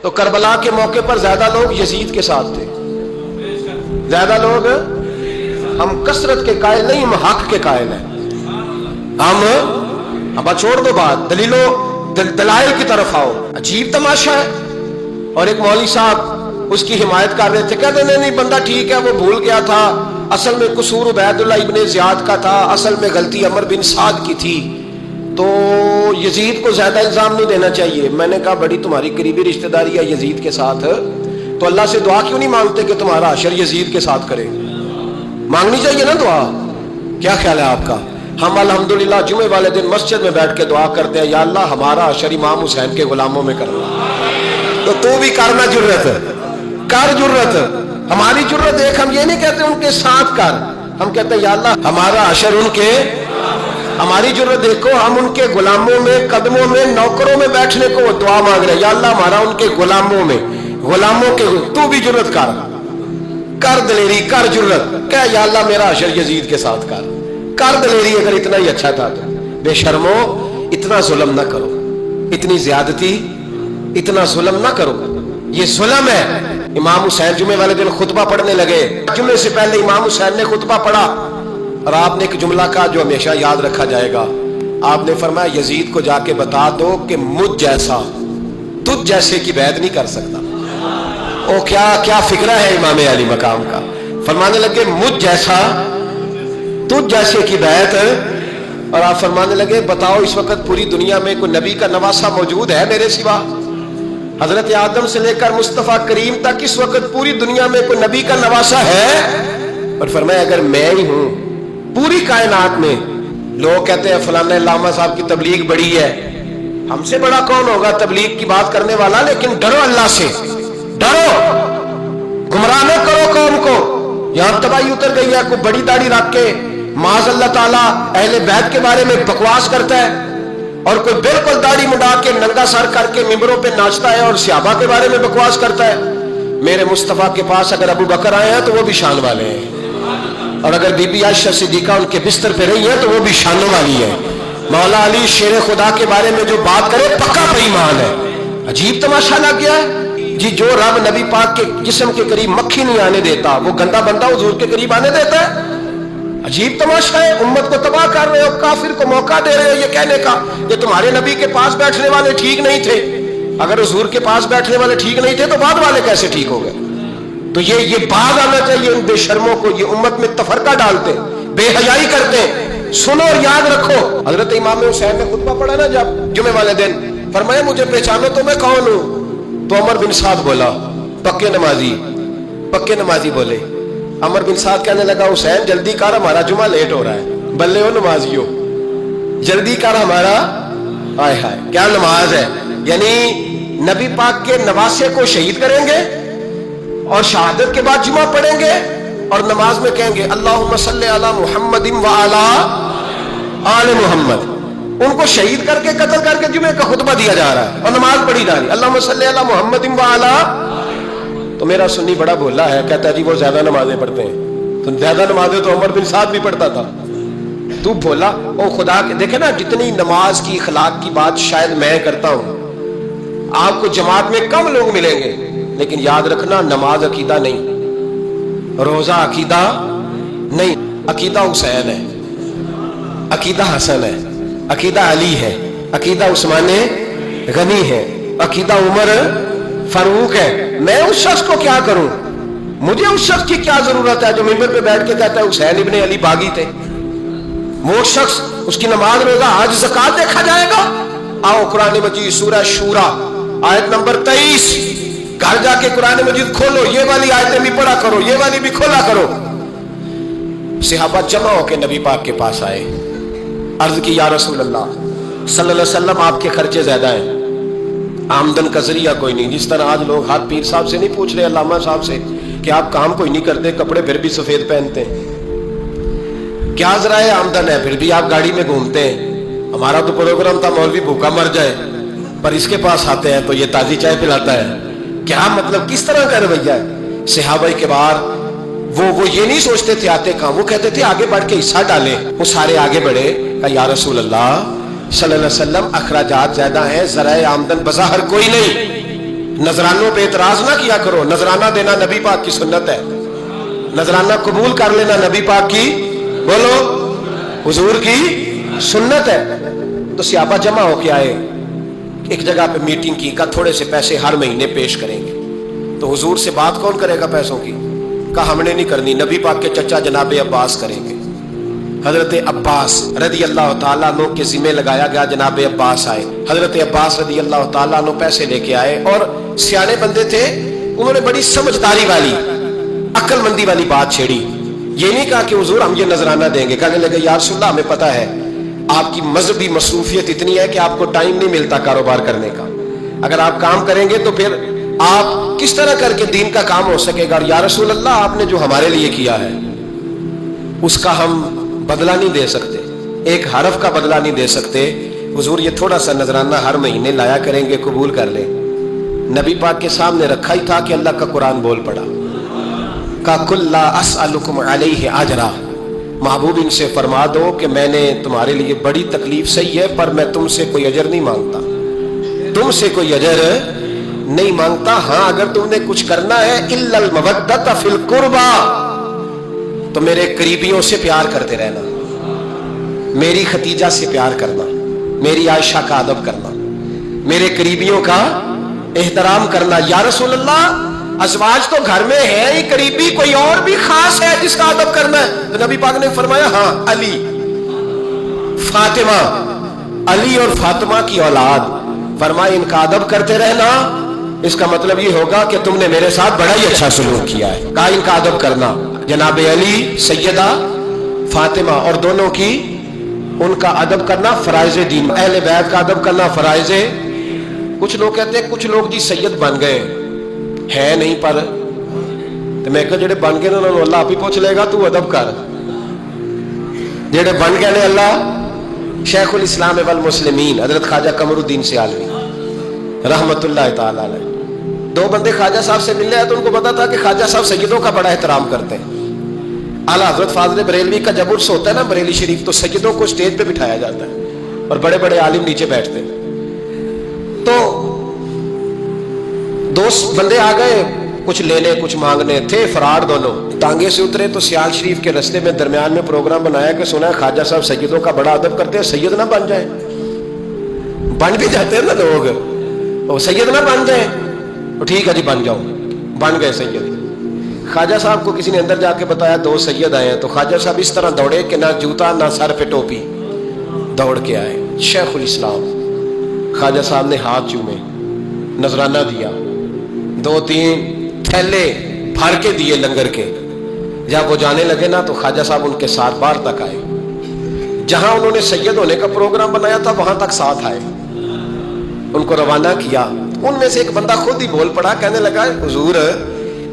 تو کربلا کے موقع پر زیادہ لوگ یزید کے ساتھ تھے، زیادہ لوگ، ہم کثرت کے قائل نہیں، ہم حق کے قائل ہیں. ہم اب چھوڑ دو بات، دلائل کی طرف آؤ. عجیب تماشا ہے. اور ایک مولوی صاحب اس کی حمایت کر رہے تھے، کہتے نہیں بندہ ٹھیک ہے، وہ بھول گیا تھا، اصل میں قصور عبید اللہ ابن زیاد کا تھا، اصل میں غلطی عمر بن سعد کی تھی، تو یزید کو زیادہ الزام نہیں دینا چاہیے. میں نے کہا بڑی تمہاری قریبی رشتہ داری ہے یزید کے ساتھ، تو اللہ سے دعا کیوں نہیں مانگتے کہ تمہارا حشر یزید کے ساتھ کرے؟ مانگنی چاہیے نا دعا. کیا خیال ہے آپ کا؟ ہم الحمدللہ جمعے والے دن مسجد میں بیٹھ کے دعا کرتے ہیں، یا اللہ ہمارا حشر امام حسین کے غلاموں میں کرنا. تو بھی کرنا جرت کر، جرت ہماری جرت ایک، ہم یہ نہیں کہتے ان کے ساتھ کر، ہم کہتے ہیں یا اللہ ہمارا حشر ان کے، ہماری جرت دیکھو، ہم ان کے غلاموں میں، قدموں میں، نوکروں میں بیٹھنے کو وہ دعا مانگ رہے ہیں، یا اللہ ہمارا ان کے غلاموں میں، غلاموں کے. تو بھی جرت کر دلیری، کر جرت، کہ یا اللہ میرا حشر یزید کے ساتھ کر دلیری. اگر اتنا ہی اچھا تھا تو بے شرمو اتنا ظلم نہ کرو، اتنی زیادتی، اتنا ظلم نہ کرو، یہ ظلم ہے. امام حسین جمعے والے دن خطبہ پڑھنے لگے، جمعے سے پہلے امام حسین نے خطبہ پڑھا، اور آپ نے ایک جملہ کہا جو ہمیشہ یاد رکھا جائے گا. آپ نے فرمایا یزید کو جا کے بتا دو کہ مجھ جیسا تجھ جیسے کی بیعت نہیں کر سکتا. او کیا فکرہ ہے امام علی مقام کا. فرمانے لگے مجھ جیسا تجھ جیسے کی بیعت. اور آپ فرمانے لگے بتاؤ اس وقت پوری دنیا میں کوئی نبی کا نواسا موجود ہے میرے سوا؟ حضرت آدم سے لے کر مصطفیٰ کریم تک اس وقت پوری دنیا میں کوئی نبی کا نواسا ہے؟ اور فرمایا اگر میں ہی ہوں پوری کائنات میں. لوگ کہتے ہیں فلانا علامہ صاحب کی تبلیغ بڑی ہے، ہم سے بڑا کون ہوگا تبلیغ کی بات کرنے والا؟ لیکن ڈرو اللہ سے، ڈرو، گمراہ نہ کرو قوم کو. یہاں تباہی اتر گئی ہے، کوئی بڑی داڑھی رکھ کے معاذ اللہ تعالیٰ اہل بیت کے بارے میں بکواس کرتا ہے، اور کوئی بالکل داڑھی مڈا کے ننگا سر کر کے ممبروں پہ ناچتا ہے اور صحابہ کے بارے میں بکواس کرتا ہے. میرے مصطفیٰ کے پاس اگر ابو بکر آئے ہیں تو وہ بھی شان والے ہیں، اور اگر بی بی عائشہ صدیقہ ان کے بستر پہ رہی ہے تو وہ بھی شانوں والی ہے. مولا علی شیر خدا کے بارے میں جو بات کرے پکا بے ایمان ہے. عجیب تماشا لگ گیا ہے جی. جو رب نبی پاک کے جسم کے قریب مکھی نہیں آنے دیتا، وہ گندا بندہ حضور کے قریب آنے دیتا ہے؟ عجیب تماشا ہے. امت کو تباہ کر رہے ہو، کافر کو موقع دے رہے ہو یہ کہنے کا کہ تمہارے نبی کے پاس بیٹھنے والے ٹھیک نہیں تھے. اگر حضور کے پاس بیٹھنے والے ٹھیک نہیں تھے تو بعد والے کیسے ٹھیک ہو گئے؟ تو یہ باز آنا چاہیے ان بے شرموں کو. یہ امت میں تفرقہ ڈالتے، بے حیائی کرتے. سنو اور یاد رکھو، حضرت امام حسین نے خطبہ پڑھا نا جب جمعے والے دن، فرمایا مجھے پہچانو تو میں کون ہوں؟ تو عمر بن سعد بولا، پکے نمازی بولے. عمر بن سعد کہنے لگا حسین جلدی کر ہمارا جمعہ لیٹ ہو رہا ہے. بلے ہو نمازیو، جلدی کر ہمارا. ہائے ہائے کیا نماز ہے. یعنی نبی پاک کے نواسے کو شہید کریں گے اور شہادت کے بعد جمعہ پڑھیں گے اور نماز میں کہیں گے اللہم صلی علی محمد وعلی آل محمد. ان کو شہید کر کے قتل کر کے جمعے کا خطبہ دیا جا رہا ہے اور نماز پڑھی جا رہی ہے اللہم صلی علی محمد وعلی. تو میرا سنی بڑا بھولا ہے، کہتا ہے جی وہ زیادہ نمازیں پڑھتے ہیں. تو زیادہ نمازیں تو عمر بن سعد بھی پڑھتا تھا. تو بھولا او خدا کے. دیکھیں نا جتنی نماز کی اخلاق کی بات شاید میں کرتا ہوں، آپ کو جماعت میں کم لوگ ملیں گے، لیکن یاد رکھنا نماز عقیدہ نہیں، روزہ عقیدہ نہیں. عقیدہ حسین ہے، عقیدہ حسن ہے، عقیدہ علی ہے، عقیدہ عثمان غنی ہے، عقیدہ عمر فاروق ہے. میں اس شخص کو کیا کروں؟ مجھے اس شخص کی کیا ضرورت ہے جو ممبر پہ بیٹھ کے کہتا ہے حسین ابن علی باغی تھے؟ وہ شخص، اس کی نماز روزہ حج زکات دیکھا جائے گا. آؤ قرآن مجید سورہ شورا آیت نمبر 23، گھر جا کے قرآن مجید کھولو، یہ والی آیتیں بھی پڑھا کرو، یہ والی بھی کھولا کرو. صحابہ جمع ہو کے نبی پاک کے پاس آئے، عرض کی یا رسول اللہ صلی اللہ علیہ وسلم آپ کے خرچے زیادہ ہیں، آمدن کا ذریعہ کوئی نہیں. جس طرح آج لوگ ہاتھ پیر صاحب سے نہیں پوچھ رہے، علامہ صاحب سے کہ آپ کام کوئی نہیں کرتے، کپڑے پھر بھی سفید پہنتے ہیں، کیا ذرائع آمدن ہے، پھر بھی آپ گاڑی میں گھومتے ہیں. ہمارا تو پروگرام تھا مولوی بھوکا مر جائے، پر اس کے پاس آتے ہیں تو یہ تازی چائے پلاتا ہے. کیا مطلب، کس طرح کا رویہ ہے؟ صحابہ کے بار وہ یہ نہیں سوچتے تھے آتے کام، وہ کہتے تھے آگے بڑھ کے حصہ ڈالیں. وہ سارے آگے بڑھے، کہا یا رسول اللہ صلی اللہ علیہ وسلم اخراجات زیادہ ہیں، ذرائع آمدن بظاہر کوئی نہیں، नजरानों पे एतराज ना किया करो। नजराना देना नबी पाक की सुन्नत है, नजराना कबूल कर लेना नबी पाक की, बोलो, हुजूर की सुन्नत है। तो सहाबा जमा होके आए, एक जगह पे मीटिंग की, कहा थोड़े से पैसे हर महीने पेश करेंगे। तो हुजूर से बात कौन करेगा पैसों की? कहा हमने नहीं करनी, नबी पाक के चचा जनाब अब्बास करेंगे। हजरत अब्बास रदी अल्लाह ताला अन्हु के जिम्मे लगाया गया, जनाब अब्बास आए। हजरत अब्बास रदी अल्लाह ताला अन्हु पैसे लेके आए और सियाने बंदे थे, उन्होंने बड़ी समझदारी वाली, अक्लमंदी वाली बात छेड़ी। ये नहीं कहा कि हुजूर हम ये नजराना देंगे। कहने लगे या रसूलल्लाह हमें पता है आपकी मजहबी मसरूफियत इतनी है कि आपको टाइम नहीं मिलता कारोबार करने का, अगर आप काम करेंगे तो फिर आप किस तरह करके दीन का काम हो सकेगा। या रसूल अल्लाह आपने जो हमारे लिए किया है उसका हम बदला नहीं दे सकते, एक हरफ का बदला नहीं दे सकते। हुजूर ये थोड़ा सा नजराना हर महीने लाया करेंगे, कबूल कर ले। नबी पाक के सामने रखा ही था कि अल्लाह का कुरान बोल पड़ा, का कुल्ला अस्अलुकुम अलैहि अजरा, महबूब इनसे फरमा दो कि मैंने तुम्हारे लिए बड़ी तकलीफ सही है पर मैं तुमसे कोई अजर नहीं मांगता, तुमसे कोई अजर नहीं मांगता। हाँ अगर तुमने कुछ करना है इल्लल मवद्दत फिल कुर्बा, तो मेरे करीबियों से प्यार करते रहना, मेरी खतीजा से प्यार करना, मेरी आयशा का अदब करना, मेरे करीबियों का एहतराम करना। या रसूल अल्लाह अज़वाज तो घर में है ही, करीबी कोई और भी खास है जिसका अदब करना है? तो नबी पाक ने फरमाया हाँ अली, फातिमा, अली और फातिमा की औलाद। फरमाया इनका अदब करते रहना, इसका मतलब ये होगा कि तुमने मेरे साथ बड़ा ही अच्छा सलूक किया है। कहा इनका अदब करना, जनाब अली, सैयदा फातिमा और दोनों की, उनका अदब करना फराइज़ दीन, अहले बैत का अदब करना फराइज़। कुछ लोग कहते हैं कुछ लोग जी सैयद बन गए है नहीं, पर तो मैं कहा जेडे बन गए उन्होंने अल्लाह आप ही पूछ लेगा, तू अदब कर। जेडे बन गए ने अल्लाह, शेखुल इस्लाम वल मुस्लिमीन हजरत ख्वाजा कमरुद्दीन सियालवी रहमतुल्लाह ताला अलैह, दो बंदे ख्वाजा साहब से मिलने आए तो उनको पता था कि ख्वाजा साहब सैयदों का बड़ा एहतराम करते हैं। आला हजरत फाज़िल बरेलवी का जब उर्स होता है ना बरेली शरीफ, तो सैयदों को स्टेज पे बिठाया जाता है और बड़े बड़े आलिम नीचे बैठते हैं। तो दो बंदे आ गए, कुछ लेने कुछ मांगने थे, फरार दोनों। टांगे से उतरे तो सियाल शरीफ के रास्ते में दरमियान में प्रोग्राम बनाया कि सुना है ख्वाजा साहब सैयदों का बड़ा अदब करते हैं, सैयद ना बन जाए। बन भी जाते हैं ना लोग, और सैयद ना बन जाए तो ठीक है जी बन जाओ, बन गए सैयद। ख्वाजा साहब को किसी ने अंदर जाके बताया दो सैयद आए हैं, तो ख्वाजा साहब इस तरह दौड़े कि ना जूता ना सर पे टोपी, दौड़ के आए। शेखुल इस्लाम ख्वाजा साहब ने हाथ चूमे, नजराना दिया, दो तीन थैले भर के दिए लंगर के। जब वो जाने लगे ना तो ख्वाजा साहब उनके साथ बाहर तक आए, जहां उन्होंने सैयद होने का प्रोग्राम बनाया था वहां तक साथ आए, उनको रवाना किया। उनमें से एक बंदा खुद ही बोल पड़ा, कहने लगा हुजूर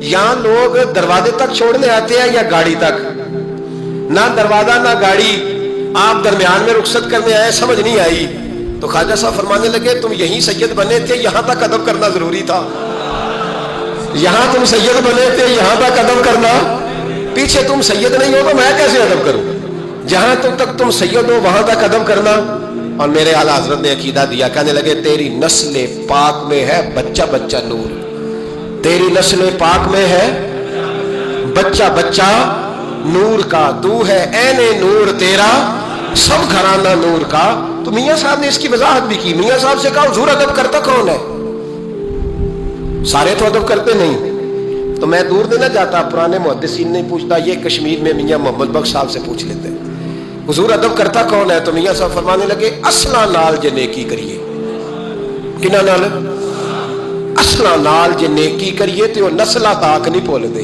यहाँ लोग दरवाजे तक छोड़ने आते हैं या गाड़ी तक? ना दरवाजा ना गाड़ी, आप दरमियान में रुखसत करने आए, समझ नहीं आई। तो ख्वाजा साहब फरमाने लगे तुम यही सैयद बने थे, यहां तक अदब करना जरूरी था। यहां तुम सैयद बने थे, यहां तक अदब करना, पीछे तुम सैयद नहीं हो तो मैं कैसे अदब करूं? जहां तक तुम सैयद हो वहां तक अदब करना। और मेरे आला हजरत ने अकीदा दिया, कहने लगे तेरी नस्ल पाक में है बच्चा बच्चा नूर, तेरी नस्ल पाक में है बच्चा बच्चा नूर का, तू है ऐने नूर तेरा सब घराना नूर का। तो मियां साहब ने इसकी वजाहत भी की। मियां साहब से कहा हुजूर अदब करता कौन है? सारे तो अदब करते नहीं। तो मैं दूर नहीं जाता, पुराने मुहद्दिसीन नहीं पूछता, ये कश्मीर में मियां मोहम्मद बख्श साहब से पूछ लेते हैं हुजूर अदब करता कौन है? तो मियां साहब फरमाने लगे असला नाल जे नेकी करिए। किना नाल? असला नाल जे नेकी करिए तो नस्ला ताक नहीं भुल दे।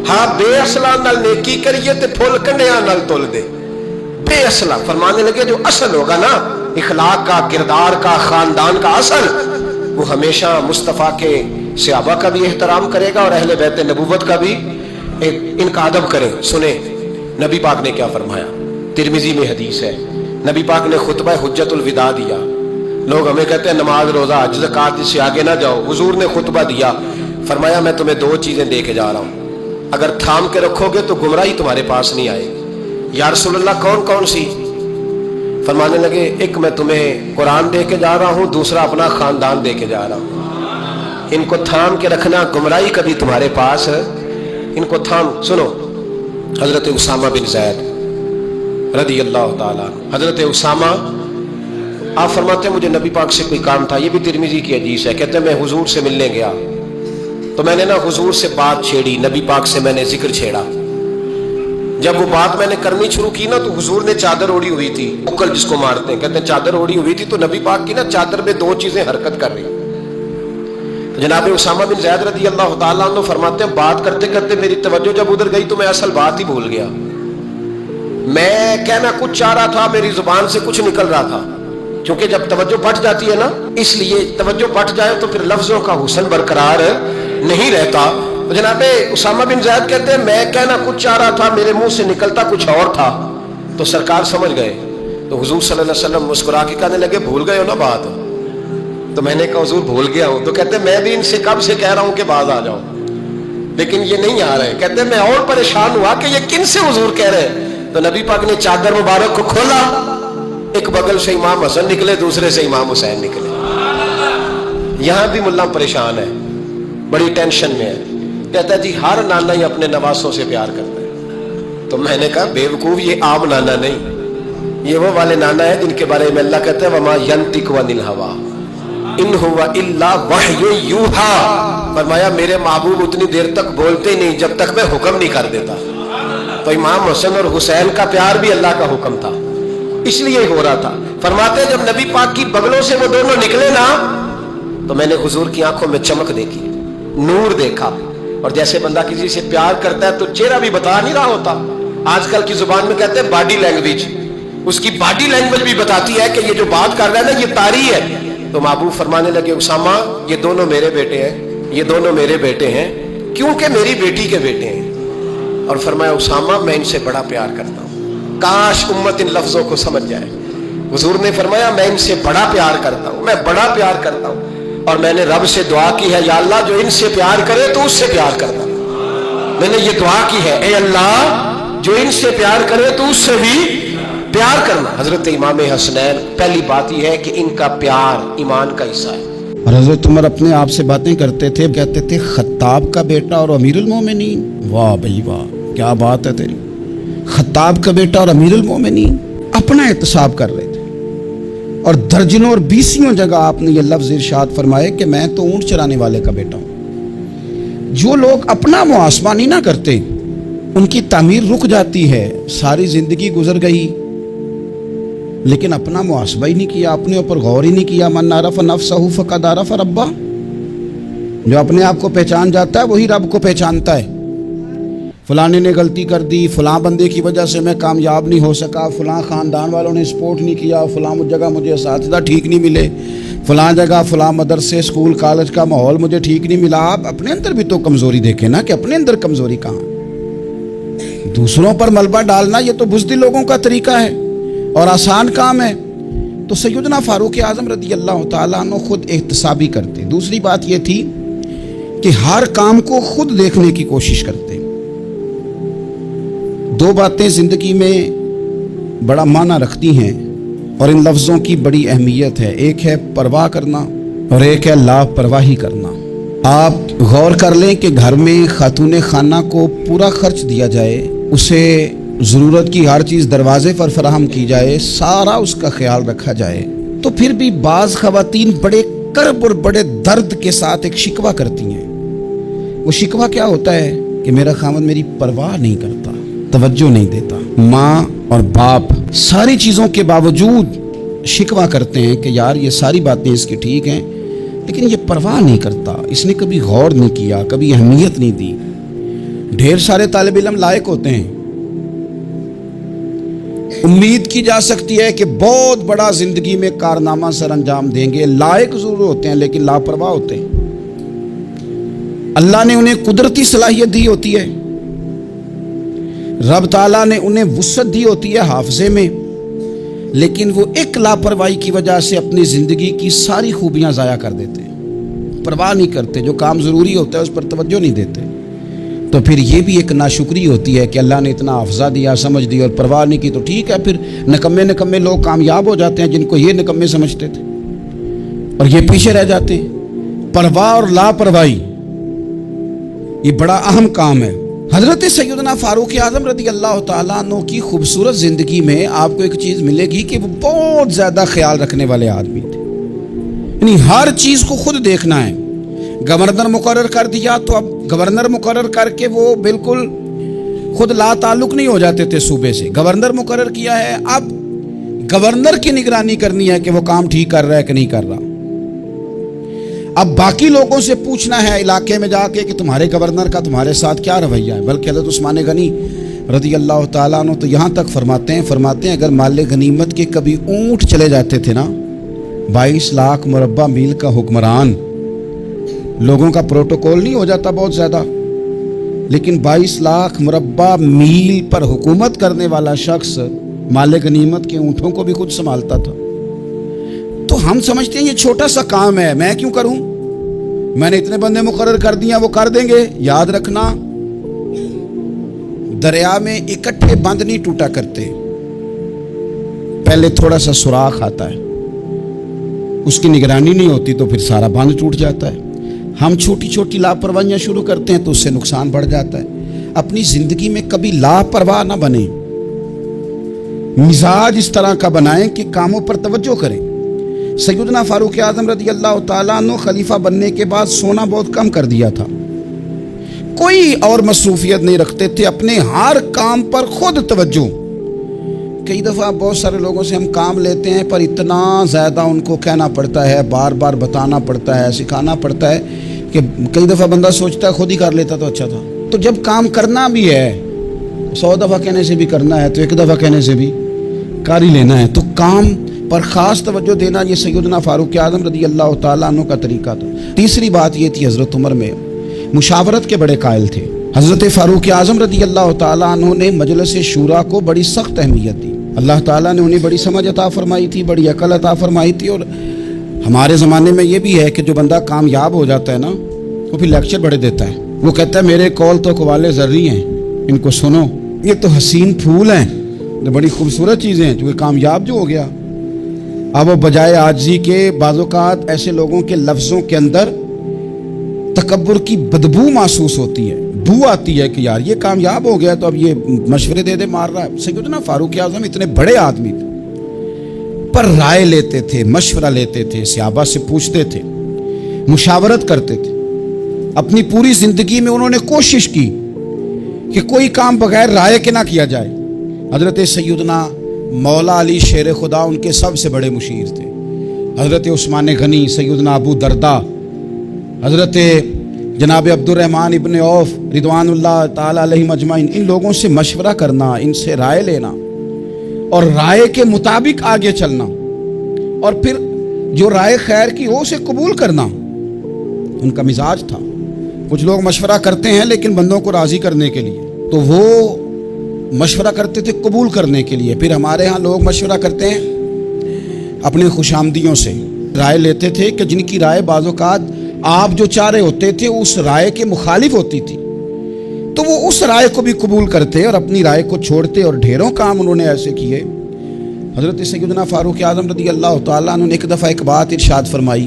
हाँ बेअसला नाल नेकी करिए तो फुल कंडिया नाल तुल दे। बेअसला फरमाने लगे जो असल होगा ना इखलाक का, किरदार का, खानदान का असल, वो हमेशा मुस्तफ़ा के सहाबा का भी एहतराम करेगा और अहले बैत नबूवत का भी इनका अदब करे। सुने नबी पाक ने क्या फरमाया, तिरमिजी में हदीस है, नबी पाक ने खुतबा हुज्जतुल विदा दिया। लोग हमें कहते हैं नमाज रोजा हज ज़कात इससे आगे ना जाओ, हुजूर ने खुतबा दिया, फरमाया मैं तुम्हें दो चीजें दे के जा रहा हूं, अगर थाम के रखोगे तो गुमराही तुम्हारे पास नहीं आएगी। या रसूलल्लाह कौन कौन सी? फरमाने लगे एक मैं तुम्हें कुरान दे के जा रहा हूं, दूसरा अपना खानदान दे के जा रहा हूं। इनको थाम के रखना, गुमराही कभी तुम्हारे पास है, इनको थाम। सुनो, हजरत उसामा बिन ज़ैद रदी अल्लाह ताला, हजरत उसामा आप फरमाते हैं मुझे नबी पाक से कोई काम था, ये भी तिरमिजी की हदीस है। कहते हैं मैं हुजूर से मिलने गया तो मैंने ना हुजूर से बात छेड़ी, नबी पाक से मैंने जिक्र छेड़ा। जब वो बात मैंने करनी शुरू की ना तो हुजूर ने चादर ओढ़ी हुई थी, उकल जिसको मारते हैं, कहते हैं चादर ओढ़ी हुई थी, तो नबी पाक की ना चादर में दो चीजें हरकत कर रही। तो जनाब उसामा बिन ज़ैद रदी अल्लाह ताला अन्हु फरमाते हैं बात करते करते मेरी तवज्जो जब उधर गई तो मैं असल बात ही भूल गया। मैं कहना कुछ चाह रहा था, मेरी जुबान से कुछ निकल रहा था, क्योंकि जब तवज्जो बट जाती है ना, इसलिए तवज्जो बट जाए तो फिर लफ्जों का हुस्न बरकरार नहीं रहता। तो जनाब उसामा बिन ज़ैद कहते हैं मैं कहना कुछ चाह रहा था, मेरे मुंह से निकलता कुछ और था। तो सरकार समझ गए, तो हुजूर सल्लल्लाहु अलैहि वसल्लम मुस्कुरा के कहने लगे भूल गए हो ना बात? तो मैंने कहा हुजूर भूल गया हूं। तो कहते मैं भी इनसे कब से कह रहा हूं कि बाद आ जाओ, लेकिन ये नहीं आ रहे। कहते मैं और परेशान हुआ कि ये किन से हुजूर कह रहे हैं। तो नबी पाक ने चादर मुबारक को खोला, एक बगल से इमाम हसन निकले, दूसरे से इमाम हुसैन निकले। यहां भी मुल्ला परेशान है, बड़ी टेंशन में है। कहता है जी हर नाना ही अपने नवासों से प्यार करता है। तो मैंने कहा बेवकूफ, ये आम नाना नहीं, ये वो वाले नाना है जिनके बारे में अल्लाह कहते हैं वमा यंतिकु अनिल हवा इन हुवा इल्ला वह्यु यूहा। फरमाया मेरे महबूब उतनी देर तक बोलते नहीं जब तक मैं हुक्म नहीं कर देता। तो इमाम हसन और हुसैन का प्यार भी अल्लाह का हुक्म था, इसलिए हो रहा था। फरमाते जब नबी पाक की बगलों से वो दोनों निकले ना तो मैंने हुजूर की आंखों में चमक देखी, नूर देखा। और जैसे बंदा किसी से प्यार करता है तो चेहरा भी बता नहीं रहा होता, आजकल की जुबान में कहते हैं बॉडी लैंग्वेज, उसकी बॉडी लैंग्वेज भी बताती है कि ये जो बात कर रहा है ना ये तारी है। तो महबूब फरमाने लगे उसामा ये दोनों मेरे बेटे हैं, ये दोनों मेरे बेटे हैं क्योंकि मेरी बेटी के बेटे हैं। और फरमाया उसामा मैं इनसे बड़ा प्यार करता हूँ, काश उम्मत इन लफ्जों को समझ जाए। हुजूर ने फरमाया मैं इनसे बड़ा प्यार करता हूँ, मैं बड़ा प्यार करता हूँ। और मैंने रब से दुआ की है या अल्लाह जो इनसे प्यार करे तो उससे प्यार करना। मैंने ये दुआ की है ए अल्लाह जो इनसे प्यार करे तो उससे भी प्यार करना। हजरत इमाम हसनैन पहली बात यह है कि इनका प्यार ईमान का हिस्सा है। और हजरत उमर अपने आप से बातें करते थे, कहते थे खत्ताब का बेटा और अमीरुल मोमिनीन। वाह भाई वाह, क्या बात है तेरी। खत्ताब का बेटा और अमीरुल मोमिनीन अपना एहतसाब कर रहे थे। और दर्जनों और बीसियों जगह आपने ये लफ्ज़ इरशाद फरमाए कि मैं तो ऊंट चराने वाले का बेटा हूँ। जो लोग अपना मुआसमा नहीं ना करते उनकी तामीर रुक जाती है, सारी ज़िंदगी गुजर गई लेकिन अपना मुआसबा ही नहीं किया, अपने ऊपर गौर ही नहीं किया। मन आरफ़ नफ़्सहु फ़क़द आरफ़ रब्बा, जो अपने आप को पहचान जाता है वही रब को पहचानता है। फलाने ने गलती कर दी, फलां बंदे की वजह से मैं कामयाब नहीं हो सका, फलां ख़ानदान वालों ने सपोर्ट नहीं किया, फलां जगह मुझे असातिज़ा ठीक नहीं मिले, फलां जगह फलां मदरसे स्कूल कॉलेज का माहौल मुझे ठीक नहीं मिला। आप अपने अंदर भी तो कमज़ोरी देखें ना कि अपने अंदर कमज़ोरी कहाँ। दूसरों पर मलबा डालना ये तो बुज़दिल लोगों का तरीका है और आसान काम है। तो सैयदना फ़ारूक आज़म रज़ी अल्लाह ताला अन्हु खुद एहतसाबी करते। दूसरी बात ये थी कि हर काम को खुद देखने की कोशिश करते। दो बातें ज़िंदगी में बड़ा माना रखती हैं और इन लफ्ज़ों की बड़ी अहमियत है, एक है परवाह करना और एक है लापरवाही करना। आप गौर कर लें कि घर में खातून खाना को पूरा खर्च दिया जाए, उसे ज़रूरत की हर चीज़ दरवाजे पर फराहम की जाए, सारा उसका ख्याल रखा जाए, तो फिर भी बाज़ ख़वातीन बड़े कर्ब और बड़े दर्द के साथ एक शिकवा करती हैं। वो शिकवा क्या होता है कि मेरा खामद मेरी परवाह नहीं करता, तवज्जो नहीं देता। माँ और बाप सारी चीज़ों के बावजूद शिकवा करते हैं कि यार ये सारी बातें इसकी ठीक हैं लेकिन ये परवाह नहीं करता, इसने कभी गौर नहीं किया, कभी अहमियत नहीं दी। ढेर सारे तालिब इल्म लायक होते हैं, उम्मीद की जा सकती है कि बहुत बड़ा ज़िंदगी में कारनामा सर अंजाम देंगे, लायक ज़रूर होते हैं लेकिन लापरवाह होते हैं। अल्लाह ने उन्हें कुदरती सलाहियत दी होती है, रब ताला ने उन्हें वुसअत दी होती है हाफजे में, लेकिन वो एक लापरवाही की वजह से अपनी ज़िंदगी की सारी खूबियां ज़ाया कर देते हैं। परवाह नहीं करते, जो काम ज़रूरी होता है उस पर तवज्जो नहीं देते। तो फिर ये भी एक नाशुक्री होती है कि अल्लाह ने इतना हाफजा दिया, समझ दी और परवाह नहीं की। तो ठीक है, फिर निकम्मे निकम्मे लोग कामयाब हो जाते हैं जिनको ये निकम्मे समझते थे और ये पीछे रह जाते हैं। परवाह और लापरवाही ये बड़ा अहम काम है। हजरत सैयदना फारूक आजम रदी अल्लाह ताला अन्हु की खूबसूरत ज़िंदगी में आपको एक चीज़ मिलेगी कि वो बहुत ज़्यादा ख्याल रखने वाले आदमी थे। यानी हर चीज़ को खुद देखना है। गवर्नर मुकर्रर कर दिया तो अब गवर्नर मुकर्रर करके वो बिल्कुल खुद ला ताल्लुक नहीं हो जाते थे सूबे से। गवर्नर मुकर्रर किया है, अब गवर्नर की निगरानी करनी है कि वो काम ठीक कर रहा है कि नहीं कर रहा। अब बाकी लोगों से पूछना है इलाके में जाके कि तुम्हारे गवर्नर का तुम्हारे साथ क्या रवैया है। बल्कि हज़रत उस्मान गनी रज़ी अल्लाह ताला अन्हु तो यहाँ तक फरमाते हैं अगर माल गनीमत के कभी ऊँट चले जाते थे ना, 22 लाख मुरब्बा मील का हुक्मरान, लोगों का प्रोटोकॉल नहीं हो जाता बहुत ज़्यादा, लेकिन 22 लाख मुरब्बा मील पर हुकूमत करने वाला शख्स माल गनीमत के ऊँटों को भी खुद संभालता था। तो हम समझते हैं ये छोटा सा काम है, मैं क्यों करूं, मैंने इतने बंदे मुकर्रर कर दिया वो कर देंगे। याद रखना, दरिया में इकट्ठे बंद नहीं टूटा करते, पहले थोड़ा सा सुराख आता है, उसकी निगरानी नहीं होती तो फिर सारा बंद टूट जाता है। हम छोटी छोटी लापरवाहियां शुरू करते हैं तो उससे नुकसान बढ़ जाता है। अपनी जिंदगी में कभी लापरवाह ना बने, मिजाज इस तरह का बनाएं कि कामों पर तवज्जो करें। सैयदना फारूक आज़म रज़ी अल्लाह ताला अन्हु खलीफा बनने के बाद सोना बहुत कम कर दिया था, कोई और मसरूफियत नहीं रखते थे, अपने हर काम पर खुद तवज्जो। कई दफ़ा बहुत सारे लोगों से हम काम लेते हैं पर इतना ज़्यादा उनको कहना पड़ता है, बार बार बताना पड़ता है, सिखाना पड़ता है कि कई दफ़ा बंदा सोचता है खुद ही कर लेता तो अच्छा था। तो जब काम करना भी है, 100 दफ़ा कहने से भी करना है तो 1 दफ़ा कहने से भी कर ही लेना है। तो काम पर ख़ास तवज्जो देना ये सैयदना फारूक आज़म रज़ी अल्लाह ताला अन्हु का तरीका था। तीसरी बात ये थी, हज़रत उमर में मुशावरत के बड़े कायल थे। हज़रत फारूक आज़म रज़ी अल्लाह ताला अन्हु ने मजलिस शूरा को बड़ी सख्त अहमियत दी। अल्लाह ताला ने उन्हें बड़ी समझ अता फरमाई थी, बड़ी अकल अता फरमाई थी। और हमारे ज़माने में ये भी है कि जो बंदा कामयाब हो जाता है ना, वो फिर लेक्चर बड़े देता है। वो कहता है मेरे कौल तो कवाले ज़र्री हैं, इनको सुनो, ये तो हसीन फूल हैं, तो बड़ी खूबसूरत चीज़ें हैं, जो कामयाब जो हो गया। अब वो बजाय आजी के बाज़ोकात ऐसे लोगों के लफ्ज़ों के अंदर तकब्बुर की बदबू महसूस होती है, बू आती है कि यार ये कामयाब हो गया तो अब ये मशवरे दे मार रहा है। सैयदना फारूक आज़म इतने बड़े आदमी थे पर राय लेते थे, मशवरा लेते थे, सहाबा से पूछते थे, मुशावरत करते थे। अपनी पूरी ज़िंदगी में उन्होंने कोशिश की कि कोई काम बगैर राय के ना किया जाए। हज़रत सैयदना मौला अली शेर खुदा उनके सबसे बड़े मुशीर थे। हज़रत उस्मान गनी, सैयदना अबू दरदा, हज़रत जनाब अब्दुर्रहमान इब्न औफ रिदवानुल्लाह ताला अलैहिम अजमाइन, इन लोगों से मशवरा करना, इनसे राय लेना और राय के मुताबिक आगे चलना, और फिर जो राय खैर की हो उसे कबूल करना उनका मिजाज था। कुछ लोग मशवरा करते हैं लेकिन बंदों को राज़ी करने के लिए, तो वो मशवरा करते थे कबूल करने के लिए। फिर हमारे यहाँ लोग मशवरा करते हैं अपने खुशामदियों से, राय लेते थे कि जिनकी राय बाज़ोकात आप जो चाह रहे होते थे उस राय के मुखालिफ होती थी, तो वो उस राय को भी कबूल करते और अपनी राय को छोड़ते। और ढेरों काम उन्होंने ऐसे किए। हज़रत सैयदना फारूक आज़म रज़ी अल्लाह ताला अन्हु ने एक दफ़ा एक बात इरशाद फरमाई,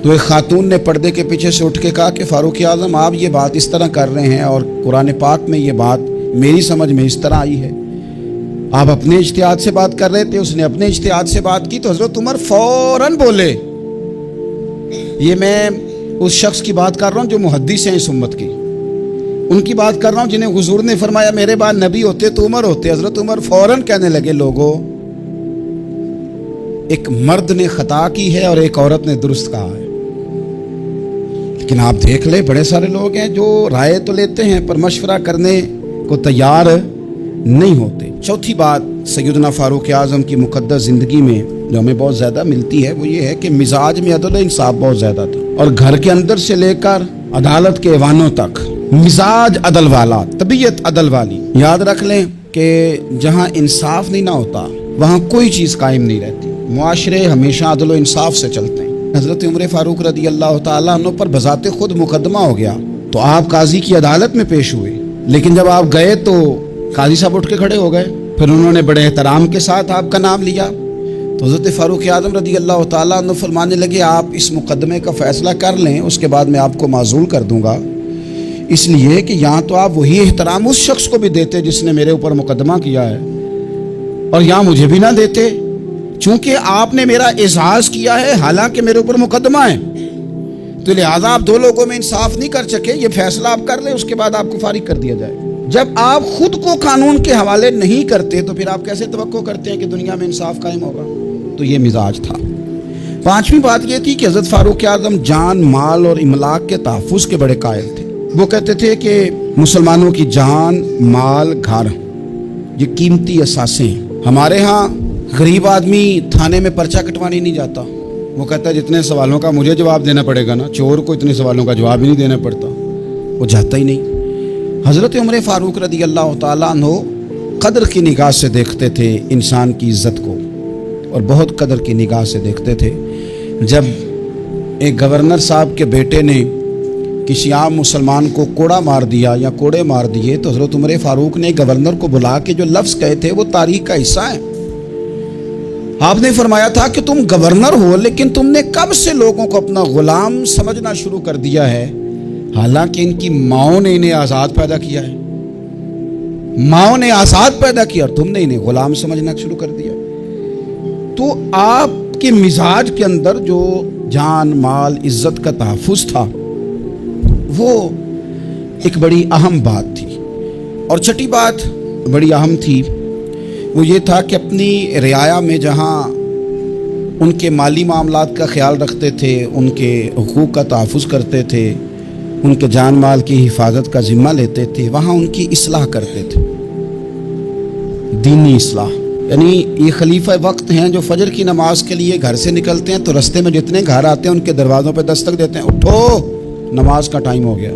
तो एक खातून ने पर्दे के पीछे से उठ के कहा कि फारूक आज़म आप ये बात इस तरह कर रहे हैं और कुरान पाक में ये बात मेरी समझ में इस तरह आई है, आप अपने इज्तिहाद से बात कर रहे थे, उसने अपने इज्तिहाद से बात की। तो हज़रत उमर फौरन बोले, ये मैं उस शख्स की बात कर रहा हूँ जो मुहद्दिस हैं इस उम्मत की, उनकी बात कर रहा हूँ जिन्हें हुजूर ने फरमाया मेरे बाद नबी होते तो उमर होते। हज़रत उमर फौरन कहने लगे, लोगों, एक मर्द ने खता की है और एक औरत ने दुरुस्त कहा है। लेकिन आप देख ले, बड़े सारे लोग हैं जो राय तो लेते हैं पर मशवरा करने को तैयार नहीं होते। चौथी बात सैयदना फारूक आज़म की मुक़द्दस ज़िंदगी में जो हमें बहुत ज़्यादा मिलती है वो ये है कि मिजाज में अदल इंसाफ बहुत ज़्यादा था, और घर के अंदर से लेकर अदालत के ऐवानों तक मिजाज अदल वाला, तबीयत अदल वाली। याद रख लें कि जहाँ इंसाफ नहीं ना होता वहाँ कोई चीज़ कायम नहीं रहती। मुआशरे हमेशा अदल व इंसाफ से चलते हैं। हज़रत उमर फारूक रज़ी अल्लाह ताला अन्हु पर बज़ाते खुद मुकदमा हो गया तो आप काजी की अदालत में पेश हुए, लेकिन जब आप गए तो काजी साहब उठ के खड़े हो गए। फिर उन्होंने बड़े एहतराम के साथ आपका नाम लिया, تو حضرت فاروق اعظم رضی اللہ تعالیٰ عنہ فرمانے لگے آپ اس مقدمے کا فیصلہ کر لیں، اس کے بعد میں آپ کو معزول کر دوں گا، اس لیے کہ یہاں تو آپ وہی احترام اس شخص کو بھی دیتے جس نے میرے اوپر مقدمہ کیا ہے، اور یہاں مجھے بھی نہ دیتے، چونکہ آپ نے میرا اعزاز کیا ہے حالانکہ میرے اوپر مقدمہ ہے، تو لہٰذا آپ دو لوگوں میں انصاف نہیں کر سکے، یہ فیصلہ آپ کر لیں، اس کے بعد آپ کو فارغ کر دیا جائے۔ جب آپ خود کو قانون کے حوالے نہیں کرتے تو پھر آپ کیسے توقع کرتے ہیں کہ دنیا میں انصاف قائم ہوگا؟ تو یہ مزاج تھا۔ پانچویں بات یہ تھی کہ حضرت فاروق اعظم جان، مال اور املاک کے تحفظ کے بڑے قائل تھے۔ وہ کہتے تھے کہ مسلمانوں کی جان، مال، گھر یہ قیمتی اثاثے ہیں۔ ہمارے ہاں غریب آدمی تھانے میں پرچہ کٹوانے نہیں جاتا، وہ کہتا ہے جتنے سوالوں کا مجھے جواب دینا پڑے گا نا، چور کو اتنے سوالوں کا جواب ہی نہیں دینا پڑتا، وہ جاتا ہی نہیں۔ حضرت عمر فاروق رضی اللہ تعالیٰ عنہ قدر کی نگاہ سے دیکھتے تھے انسان کی عزت کو، اور بہت قدر کی نگاہ سے دیکھتے تھے۔ جب ایک گورنر صاحب کے بیٹے نے کسی عام مسلمان کو کوڑا مار دیا یا کوڑے مار دیے تو حضرت عمر فاروق نے گورنر کو بلا کے جو لفظ کہے تھے وہ تاریخ کا حصہ ہے۔ آپ نے فرمایا تھا کہ تم گورنر ہو لیکن تم نے کب سے لوگوں کو اپنا غلام سمجھنا شروع کر دیا ہے، حالانکہ ان کی ماؤں نے انہیں آزاد پیدا کیا ہے، ماؤں نے آزاد پیدا کیا اور تم نے انہیں غلام سمجھنا شروع کر دیا۔ تو آپ کے مزاج کے اندر جو جان، مال، عزت کا تحفظ تھا وہ ایک بڑی اہم بات تھی۔ اور چھٹی بات بڑی اہم تھی، وہ یہ تھا کہ اپنی رعایا میں جہاں ان کے مالی معاملات کا خیال رکھتے تھے، ان کے حقوق کا تحفظ کرتے تھے، ان کے جان مال کی حفاظت کا ذمہ لیتے تھے، وہاں ان کی اصلاح کرتے تھے، دینی اصلاح۔ یعنی یہ خلیفہ وقت ہیں جو فجر کی نماز کے لیے گھر سے نکلتے ہیں تو رستے میں جتنے گھر آتے ہیں ان کے دروازوں پہ دستک دیتے ہیں، اٹھو نماز کا ٹائم ہو گیا۔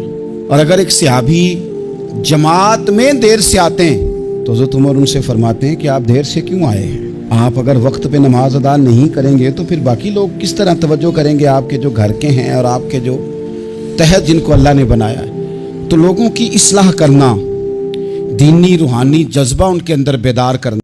اور اگر ایک صحابی جماعت میں دیر سے آتے ہیں تو حضرت عمر ان سے فرماتے ہیں کہ آپ دیر سے کیوں آئے ہیں؟ آپ اگر وقت پہ نماز ادا نہیں کریں گے تو پھر باقی لوگ کس طرح توجہ کریں گے آپ کے جو گھر کے ہیں اور آپ کے جو تحت جن کو اللہ نے بنایا ہے؟ تو لوگوں کی اصلاح کرنا، دینی روحانی جذبہ ان کے اندر بیدار کرنا۔